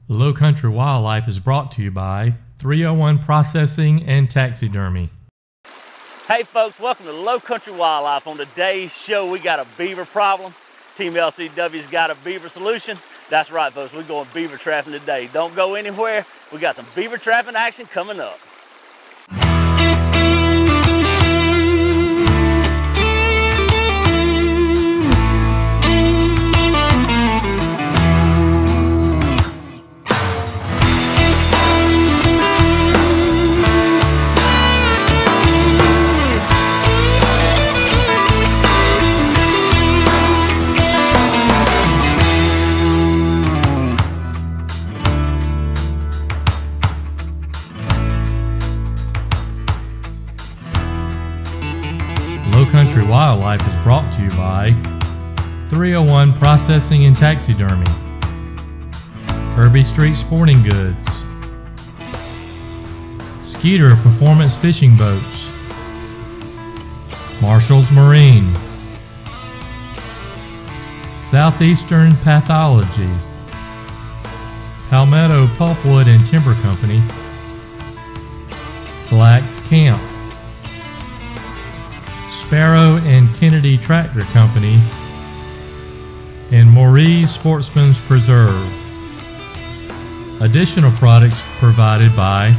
Low Country Wildlife is brought to you by 301 Processing and Taxidermy. Hey folks, welcome to Low Country Wildlife. On today's show, we got a beaver problem. Team LCW's got a beaver solution. That's right folks, we're going beaver trapping today. Don't go anywhere. We got some beaver trapping action coming up. Low Country Wildlife is brought to you by 301 Processing and Taxidermy, Herbie Street Sporting Goods, Skeeter Performance Fishing Boats, Marshall's Marine, Southeastern Pathology, Palmetto Pulpwood and Timber Company, Black's Camp, Sparrow and Kennedy Tractor Company, and Maurice Sportsman's Preserve. Additional products provided by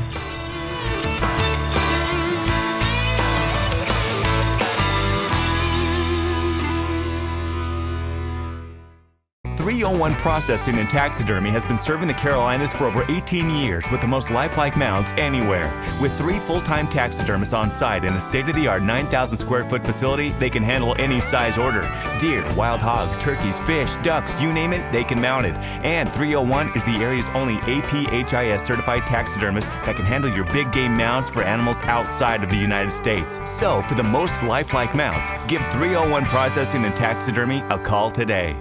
301 Processing and Taxidermy has been serving the Carolinas for over 18 years with the most lifelike mounts anywhere. With 3 full-time taxidermists on site and a state-of-the-art 9,000 square foot facility, they can handle any size order. Deer, wild hogs, turkeys, fish, ducks, you name it, they can mount it. And 301 is the area's only APHIS certified taxidermist that can handle your big game mounts for animals outside of the United States. So, for the most lifelike mounts, give 301 Processing and Taxidermy a call today.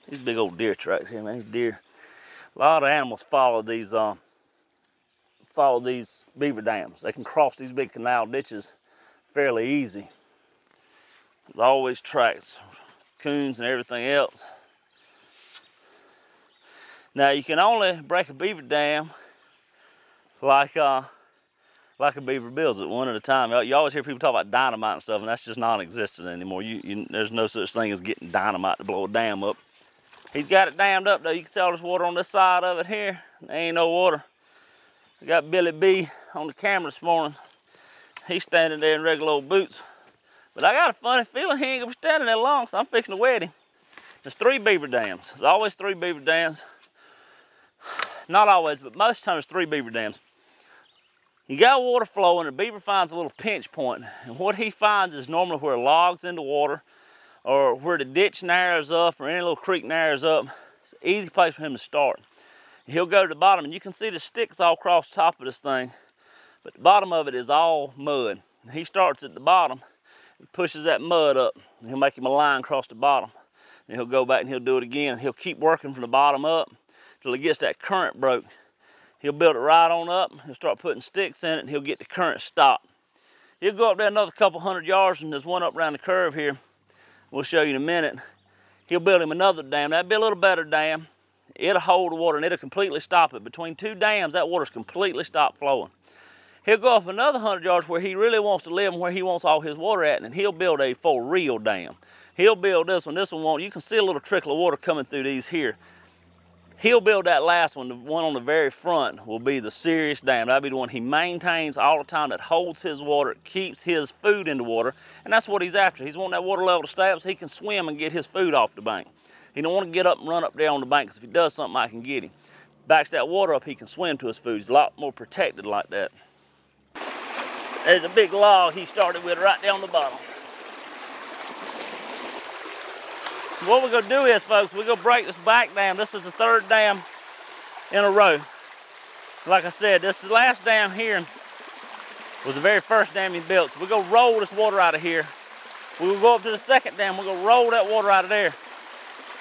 These big old deer tracks here, man. These deer, a lot of animals follow these beaver dams. They can cross these big canal ditches fairly easy. There's always tracks, coons and everything else. Now you can only break a beaver dam like a beaver builds it, one at a time. You always hear people talk about dynamite and stuff, and that's just non-existent anymore. There's no such thing as getting dynamite to blow a dam up. He's got it dammed up though. You can see all this water on this side of it here. There ain't no water. I got Billy B on the camera this morning. He's standing there in regular old boots. But I got a funny feeling he ain't gonna be standing there long, so I'm fixing to wet him. There's 3 beaver dams. There's always 3 beaver dams. Not always, but most times there's 3 beaver dams. You got water flowing, the beaver finds a little pinch point. And what he finds is normally where logs in the water, or where the ditch narrows up, or any little creek narrows up. It's an easy place for him to start. He'll go to the bottom, and you can see the sticks all across the top of this thing, but the bottom of it is all mud. And he starts at the bottom and pushes that mud up. And he'll make him a line across the bottom. And he'll go back and he'll do it again. And he'll keep working from the bottom up till he gets that current broke. He'll build it right on up. He'll start putting sticks in it, and he'll get the current stopped. He'll go up there another couple hundred yards, and there's one up around the curve here. We'll show you in a minute. He'll build him another dam. That'll be a little better dam. It'll hold the water and it'll completely stop it. Between 2 dams, that water's completely stopped flowing. He'll go up another 100 yards where he really wants to live and where he wants all his water at, and he'll build a for real dam. He'll build this one. This one won't. You can see a little trickle of water coming through these here. He'll build that last one. The one on the very front will be the serious dam. That'll be the one he maintains all the time, that holds his water, keeps his food in the water, and that's what he's after. He's wanting that water level to stay up so he can swim and get his food off the bank. He don't want to get up and run up there on the bank, because if he does something, I can get him. Backs that water up, he can swim to his food. He's a lot more protected like that. There's a big log he started with right down the bottom. What we're going to do is, folks, we're going to break this back dam. This is the 3rd dam in a row. Like I said, this last dam here was the very first dam he built. So we're going to roll this water out of here. We're going to go up to the 2nd dam. We're going to roll that water out of there.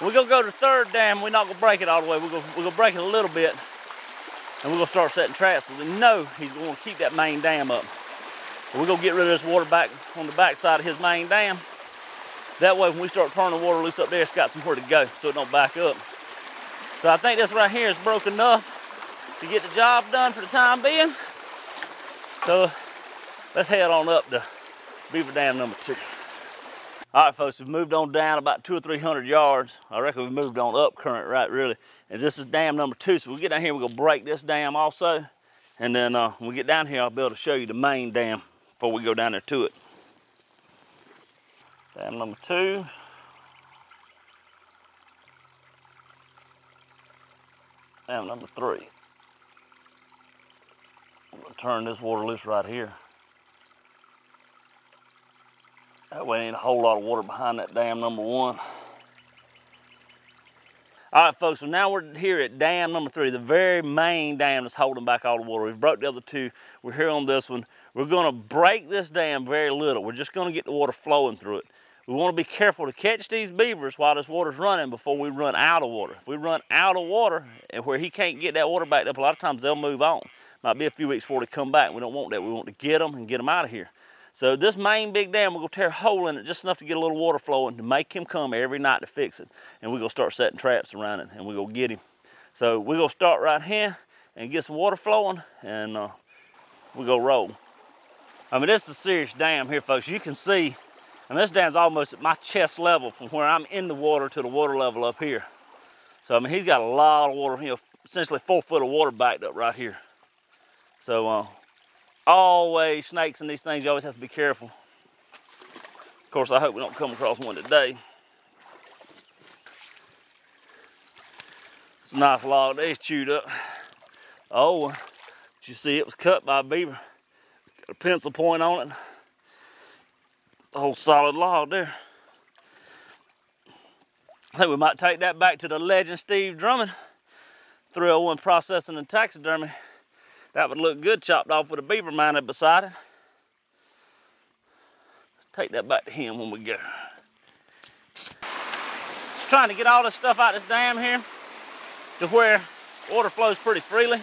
We're going to go to the 3rd dam. We're not going to break it all the way. We're going to break it a little bit. And we're going to start setting traps. So we know he's going to keep that main dam up. We're going to get rid of this water back on the back side of his main dam. That way when we start turning the water loose up there, it's got somewhere to go so it don't back up. So I think this right here is broke enough to get the job done for the time being. So let's head on up to beaver dam number 2. All right, folks, we've moved on down about 200 or 300 yards. I reckon we've moved on up current, right, really. And this is dam number 2. So we'll get down here, we're gonna break this dam also. And then when we get down here, I'll be able to show you the main dam before we go down there to it. Dam number 2. Dam number 3. I'm gonna turn this water loose right here. That way ain't a whole lot of water behind that dam number 1. All right, folks, so now we're here at dam number 3, the very main dam that's holding back all the water. We've broke the other 2. We're here on this one. We're gonna break this dam very little. We're just gonna get the water flowing through it. We wanna be careful to catch these beavers while this water's running before we run out of water. If we run out of water and where he can't get that water back up, a lot of times they'll move on. Might be a few weeks before they come back. We don't want that. We want to get them and get them out of here. So this main big dam, we're gonna tear a hole in it just enough to get a little water flowing to make him come every night to fix it. And we're gonna start setting traps around it and we're gonna get him. So we're gonna start right here and get some water flowing and we're gonna roll. I mean, this is a serious dam here, folks. You can see, I mean, this dam's almost at my chest level from where I'm in the water to the water level up here. So, I mean, he's got a lot of water, you know, essentially 4 foot of water backed up right here. So, always snakes and these things, you always have to be careful. Of course, I hope we don't come across one today. It's a nice log, they's chewed up. Oh, did you see it was cut by a beaver? Got a pencil point on it. The whole solid log there. I think we might take that back to the legend Steve Drummond. 301 Processing and Taxidermy. That would look good chopped off with a beaver mounted beside it. Let's take that back to him when we go. Just trying to get all this stuff out of this dam here to where water flows pretty freely.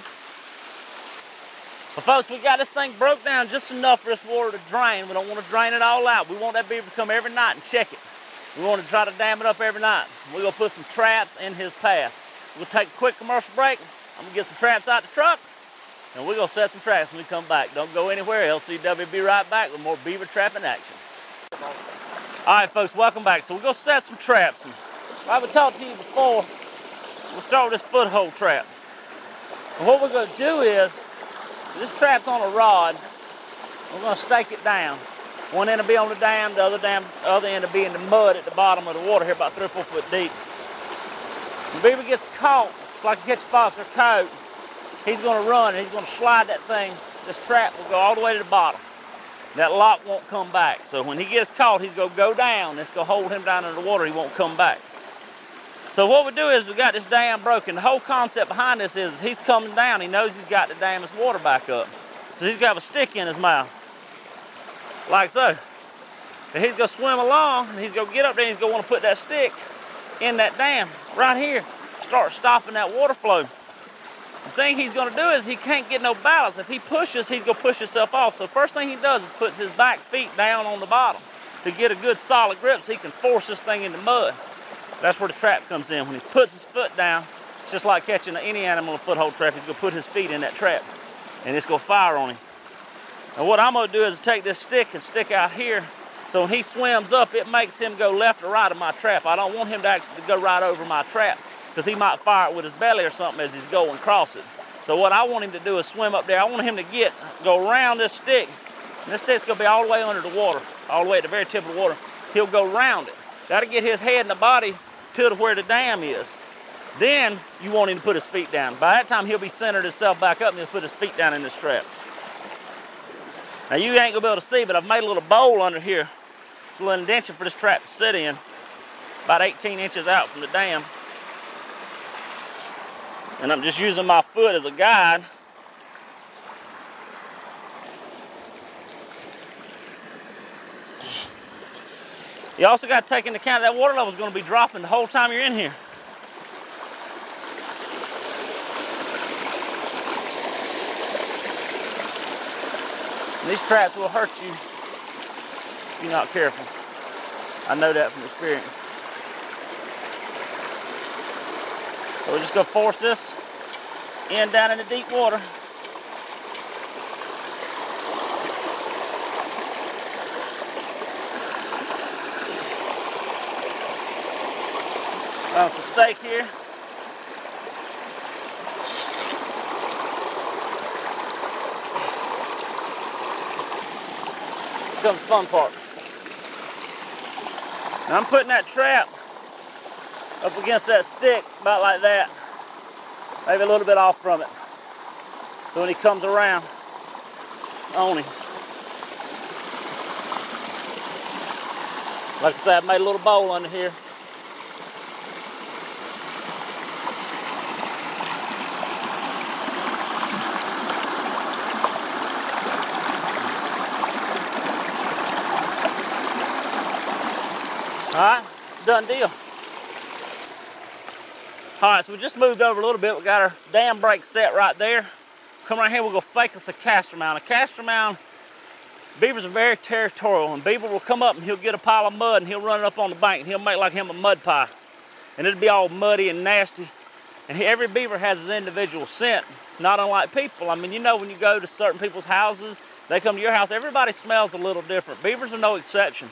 But folks, we got this thing broke down just enough for this water to drain. We don't want to drain it all out. We want that beaver to come every night and check it. We want to try to dam it up every night. We're going to put some traps in his path. We'll take a quick commercial break. I'm going to get some traps out the truck. And we're going to set some traps when we come back. Don't go anywhere. LCW be right back with more beaver trapping action. All right, folks, welcome back. So we're going to set some traps. And like we talked to you before, we'll start with this foothold trap. And what we're going to do is, this trap's on a rod. We're going to stake it down. One end will be on the dam, the other end will be in the mud at the bottom of the water here, about 3 or 4 foot deep. When the beaver gets caught, it's like you catch a fox or coat. He's going to run and he's going to slide that thing. This trap will go all the way to the bottom. That lock won't come back. So when he gets caught, he's going to go down. It's going to hold him down in the water. He won't come back. So what we do is we got this dam broken. The whole concept behind this is he's coming down. He knows he's got to dam his water back up. So he's going to have a stick in his mouth, like so. And he's going to swim along and he's going to get up there and he's going to want to put that stick in that dam right here. Start stopping that water flow. The thing he's going to do is he can't get no balance. If he pushes, he's going to push himself off. So the first thing he does is puts his back feet down on the bottom to get a good solid grip so he can force this thing in the mud. That's where the trap comes in. When he puts his foot down, it's just like catching any animal in a foothold trap. He's going to put his feet in that trap and it's going to fire on him. And what I'm going to do is take this stick and stick out here. So when he swims up, it makes him go left or right of my trap. I don't want him to actually go right over my trap, because he might fire it with his belly or something as he's going across it. So what I want him to do is swim up there. I want him to go around this stick. And this stick's gonna be all the way under the water, all the way at the very tip of the water. He'll go around it. Gotta get his head and the body to where the dam is. Then you want him to put his feet down. By that time, he'll be centered himself back up and he'll put his feet down in this trap. Now you ain't gonna be able to see, but I've made a little bowl under here. It's a little indention for this trap to sit in, about 18 inches out from the dam. And I'm just using my foot as a guide. You also got to take into account that water level is going to be dropping the whole time you're in here. And these traps will hurt you if you're not careful. I know that from experience. So we're just gonna force this in down in the deep water. Some steak here. Here comes the fun part. Now I'm putting that trap up against that stick about like that. Maybe a little bit off from it. So when he comes around on him. Like I said, I made a little bowl under here. Alright, it's a done deal. Alright, so we just moved over a little bit. We got our dam break set right there. Come right here, we'll go fake us a castor mound. A castor mound, beavers are very territorial, and beaver will come up and he'll get a pile of mud and he'll run it up on the bank and he'll make like him a mud pie. And it'll be all muddy and nasty. And every beaver has his individual scent, not unlike people. I mean, you know, when you go to certain people's houses, they come to your house, everybody smells a little different. Beavers are no exception.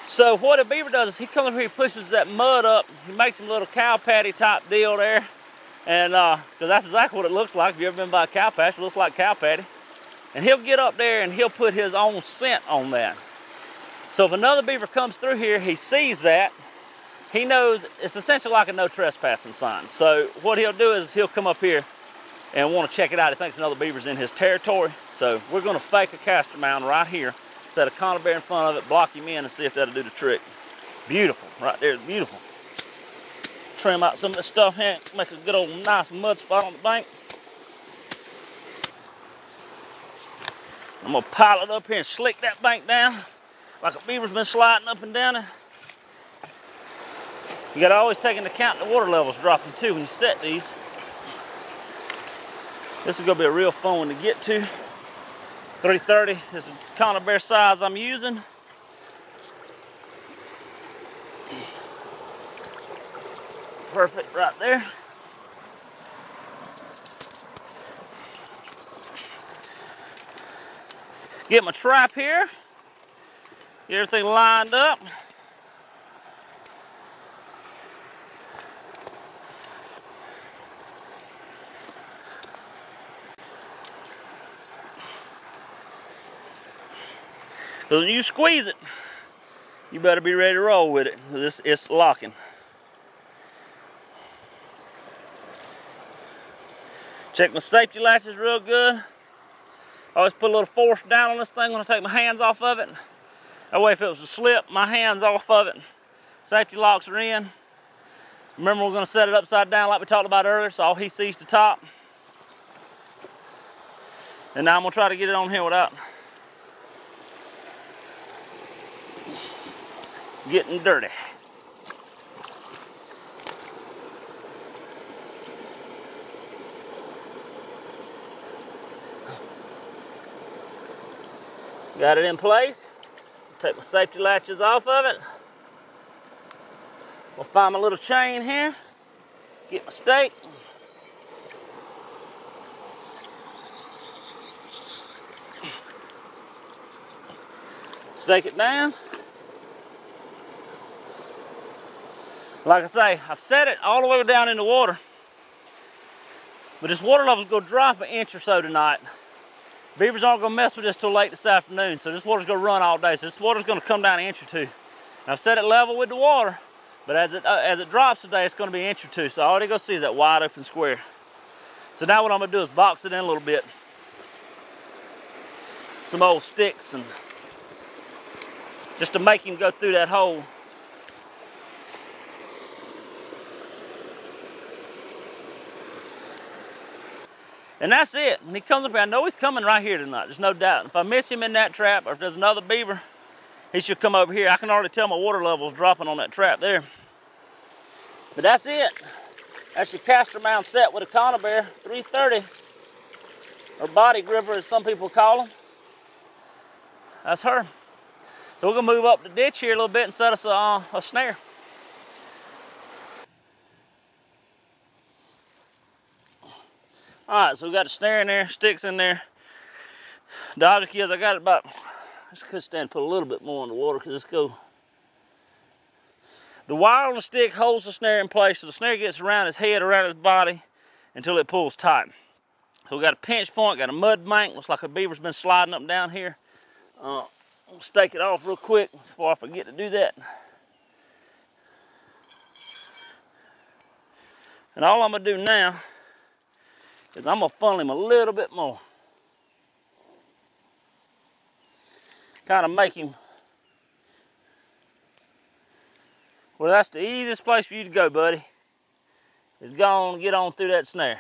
So what a beaver does is he comes up here, he pushes that mud up, he makes him a little cow patty type deal there. And because that's exactly what it looks like. If you've ever been by a cow patch, it looks like cow patty. And he'll get up there and he'll put his own scent on that. So if another beaver comes through here, he sees that, he knows it's essentially like a no trespassing sign. So what he'll do is he'll come up here and want to check it out. He thinks another beaver's in his territory. So we're going to fake a castor mound right here. Set a conibear in front of it, block him in, and see if that'll do the trick. Beautiful, right there, beautiful. Trim out some of this stuff here, make a good old nice mud spot on the bank. I'm gonna pile it up here and slick that bank down like a beaver's been sliding up and down it. You gotta always take into account the water levels dropping too when you set these. This is gonna be a real fun one to get to. 330 is the conibear size I'm using. Perfect right there. Get my trap here. Get everything lined up. Because when you squeeze it, you better be ready to roll with it. It's locking. Check my safety latches real good. I always put a little force down on this thing when I take my hands off of it. That way if it was to slip, my hands off of it. Safety locks are in. Remember, we're going to set it upside down like we talked about earlier, so all he sees the top. And now I'm going to try to get it on here without getting dirty. Got it in place. Take my safety latches off of it. We'll find my little chain here. Get my stake. Stake it down. Like I say, I've set it all the way down in the water. But this water level's gonna drop an inch or so tonight. Beavers aren't gonna mess with this till late this afternoon, so this water's gonna run all day. So this water's gonna come down an inch or two. And I've set it level with the water, but as it drops today, it's gonna be an inch or two. So all you're gonna see is that wide open square. So now what I'm gonna do is box it in a little bit. Some old sticks, and just to make him go through that hole. And that's it. When he comes up here, I know he's coming right here tonight. There's no doubt. If I miss him in that trap, or if there's another beaver, he should come over here. I can already tell my water level's dropping on that trap there. But that's it. That's your castor mound set with a conibear, 330, or body gripper as some people call them. That's her. So we're gonna move up the ditch here a little bit and set us a snare. All right, so we got the snare in there, sticks in there. The object is I got it about, I just could stand to put a little bit more in the water because it's go. The wire on the stick holds the snare in place, so the snare gets around his head, around his body until it pulls tight. So we got a pinch point, got a mud bank, looks like a beaver's been sliding up and down here. I'll stake it off real quick before I forget to do that. And all I'm gonna do now is I'm gonna funnel him a little bit more. Kind of make him, well, that's the easiest place for you to go, buddy, is go on and get on through that snare.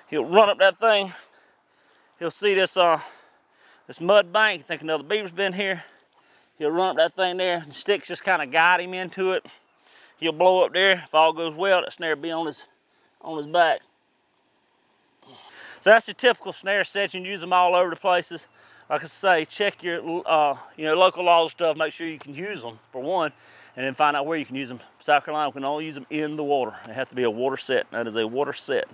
He'll run up that thing. He'll see this this mud bank, think another beaver's been here. He'll run up that thing there, and the sticks just kind of guide him into it. He'll blow up there. If all goes well, that snare will be on his back. So that's your typical snare set. You can use them all over the places. Like I say, check your local laws stuff. Make sure you can use them for one, and then find out where you can use them. South Carolina, we can only use them in the water. They have to be a water set. That is a water set.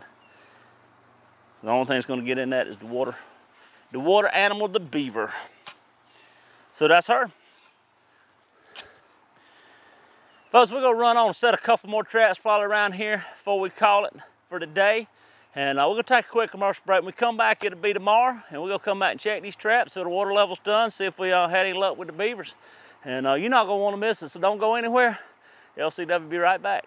The only thing that's going to get in that is the water animal, the beaver. So that's her. Folks, we're going to run on and set a couple more traps probably around here before we call it for today. And we're going to take a quick commercial break. When we come back, it'll be tomorrow. And we're going to come back and check these traps so the water level's done, see if we had any luck with the beavers. And you're not going to want to miss it, so don't go anywhere. LCW will be right back.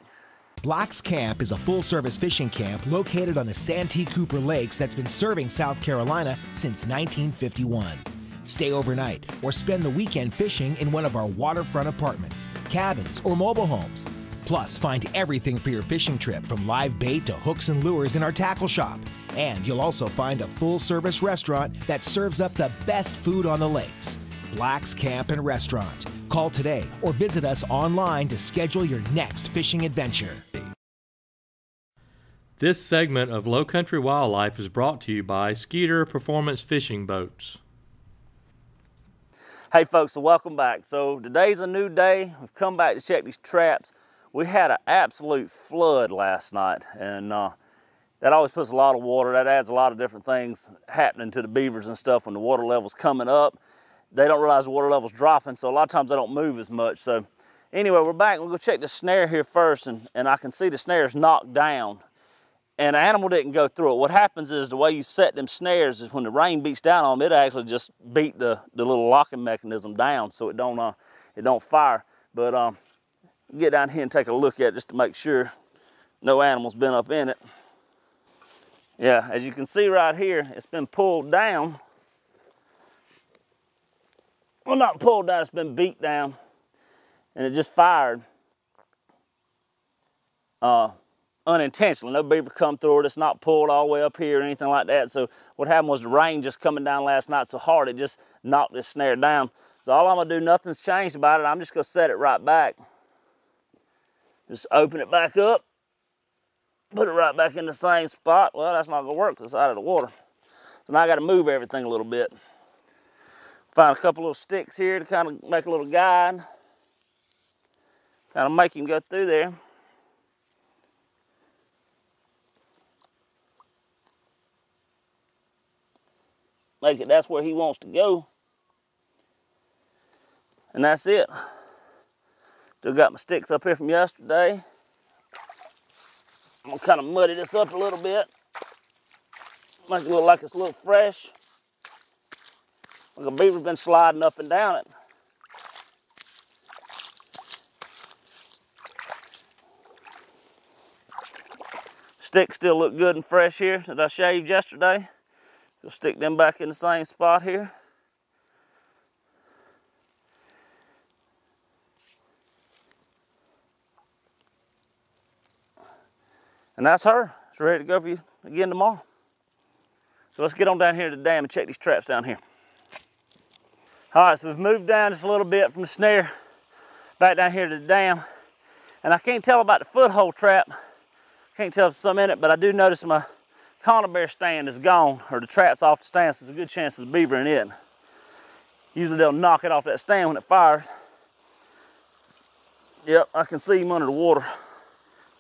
Black's Camp is a full-service fishing camp located on the Santee Cooper Lakes that's been serving South Carolina since 1951. Stay overnight or spend the weekend fishing in one of our waterfront apartments, cabins, or mobile homes. Plus, find everything for your fishing trip from live bait to hooks and lures in our tackle shop. And you'll also find a full-service restaurant that serves up the best food on the lakes. Black's Camp and Restaurant. Call today or visit us online to schedule your next fishing adventure. This segment of Low Country Wildlife is brought to you by Skeeter Performance Fishing Boats. Hey folks, so welcome back. So today's a new day. We've come back to check these traps. We had an absolute flood last night, and that always puts a lot of water. That adds a lot of different things happening to the beavers and stuff when the water level's coming up. They don't realize the water level's dropping, so a lot of times they don't move as much. So anyway, we're back. We'll go check the snare here first, and I can see the snare is knocked down. And the animal didn't go through it. What happens is the way you set them snares is when the rain beats down on them, it actually just beat the little locking mechanism down so it don't fire. But get down here and take a look at it just to make sure no animal's been up in it. Yeah, as you can see right here, it's been pulled down. Well, not pulled down, it's been beat down, and it just fired unintentionally. No beaver come through it. It's not pulled all the way up here or anything like that. So what happened was the rain just coming down last night so hard, it just knocked this snare down. So all I'm gonna do, nothing's changed about it. I'm just gonna set it right back. Just open it back up, put it right back in the same spot. Well, that's not gonna work because it's out of the water. So now I gotta move everything a little bit. Find a couple little sticks here to kind of make a little guide. Kind of make him go through there. Make it, that's where he wants to go. And that's it. Still got my sticks up here from yesterday. I'm gonna kind of muddy this up a little bit. Make it look like it's a little fresh. Like a beaver's been sliding up and down it. Sticks still look good and fresh here that I shaved yesterday. Just stick them back in the same spot here. And that's her. It's ready to go for you again tomorrow. So let's get on down here to the dam and check these traps down here. All right, so we've moved down just a little bit from the snare back down here to the dam. And I can't tell about the foothold trap. Can't tell if there's some in it, but I do notice my conibear stand is gone, or the trap's off the stand, so there's a good chance there's a beaver in it. Usually they'll knock it off that stand when it fires. Yep, I can see him under the water.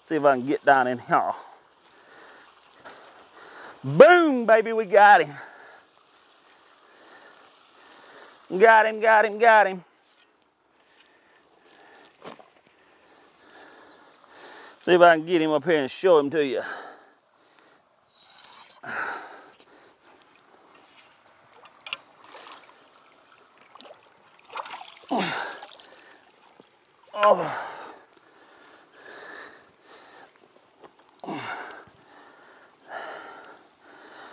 See if I can get down in here. Boom, baby, we got him. Got him, got him, got him. See if I can get him up here and show him to you. Oh.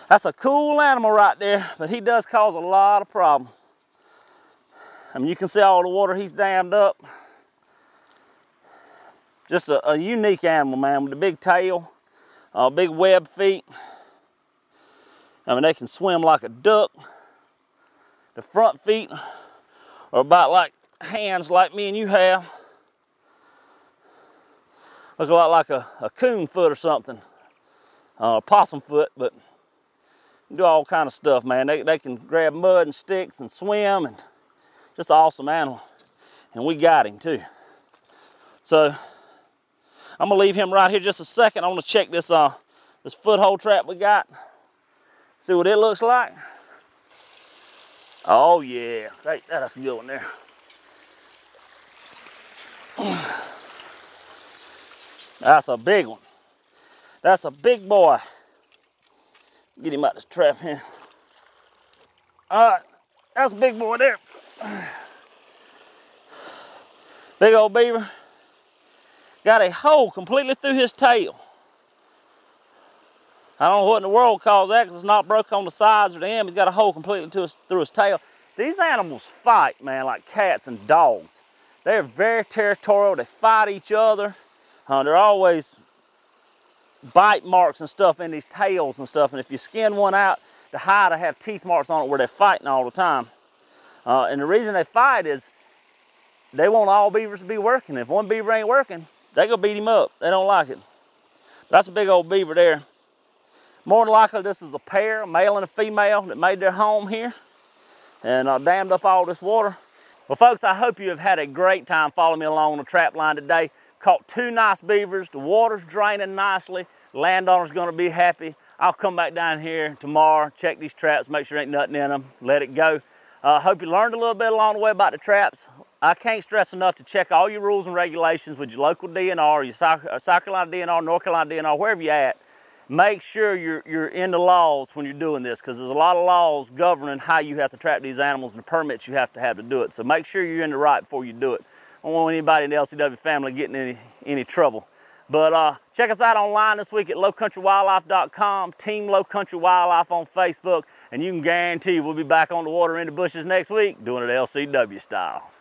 That's a cool animal right there, but he does cause a lot of problems. I mean, you can see all the water he's dammed up. Just a unique animal, man, with a big tail, big web feet. I mean, they can swim like a duck. The front feet are about like hands like me and you have. Look a lot like a coon foot or something, a possum foot, but do all kind of stuff, man. They can grab mud and sticks and swim, and just an awesome animal. And we got him too. So I'm gonna leave him right here just a second. I want to check this this foothold trap we got. See what it looks like. Oh yeah, that's a good one there. That's a big one. That's a big boy. Get him out this trap here. All right, that's a big boy there. Big old beaver. Got a hole completely through his tail. I don't know what in the world caused that, because it's not broke on the sides or the end. He's got a hole completely through his tail. These animals fight, man, like cats and dogs. They're very territorial. They fight each other. They're always bite marks and stuff in these tails and stuff, and if you skin one out, the hide will have teeth marks on it where they're fighting all the time. And the reason they fight is they want all beavers to be working. If one beaver ain't working, they go beat him up. They don't like it. That's a big old beaver there. More than likely this is a pair, a male and a female, that made their home here and dammed up all this water. Well folks, I hope you have had a great time following me along on the trap line today. Caught two nice beavers. The water's draining nicely. Landowner's gonna be happy. I'll come back down here tomorrow, check these traps, make sure ain't nothing in them, let it go. Hope you learned a little bit along the way about the traps. I can't stress enough to check all your rules and regulations with your local DNR, your South Carolina DNR, North Carolina DNR, wherever you're at. Make sure you're in the laws when you're doing this, because there's a lot of laws governing how you have to trap these animals and the permits you have to do it. So make sure you're in the right before you do it. I don't want anybody in the LCW family getting any trouble. But check us out online this week at lowcountrywildlife.com, Team Low Country Wildlife on Facebook, and you can guarantee we'll be back on the water in the bushes next week doing it LCW style.